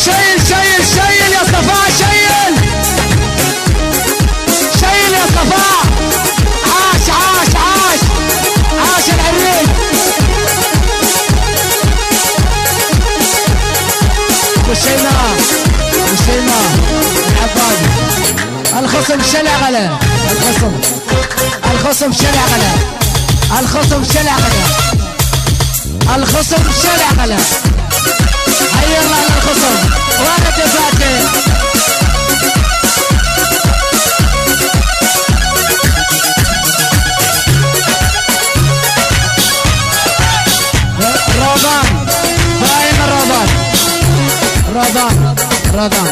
شيل شيل شيل يا صفاء شيل شيل يا صفاء. عاش عاش عاش عاش العريس. وشينا وشينا العبادي. الخصم شلع غلا الخصم شلع غلا الخصم شلع غلا الخصم شلع غلا. حي الله على الخصم. وقت يا فاتن. رمضان فاهم رمضان رمضان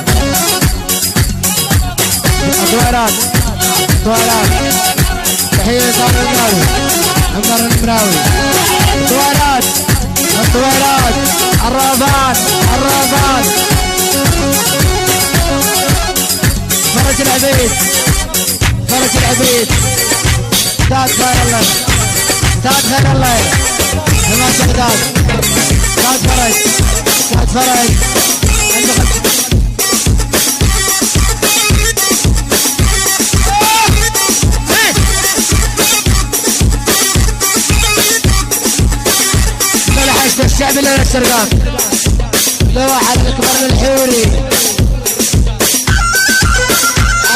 الدويرات تحية دار المراوي عمر المراوي. الدويرات الرابان فرج العبيد استاذ خير الله حماس بغداد. استاذ فرج الشعب اللي السرقات لواحد الاكبر للحوري.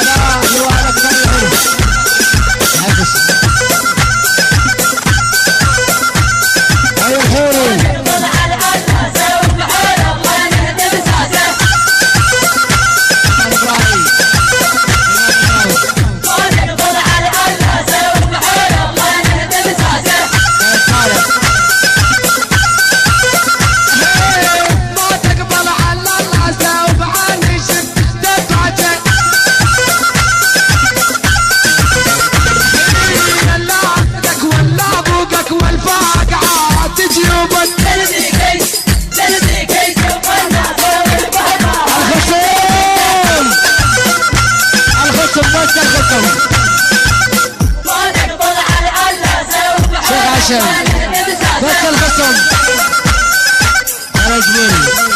انا لواحد اكبر للحوري حفش هاي الحوري. بس الخصم يا جميل.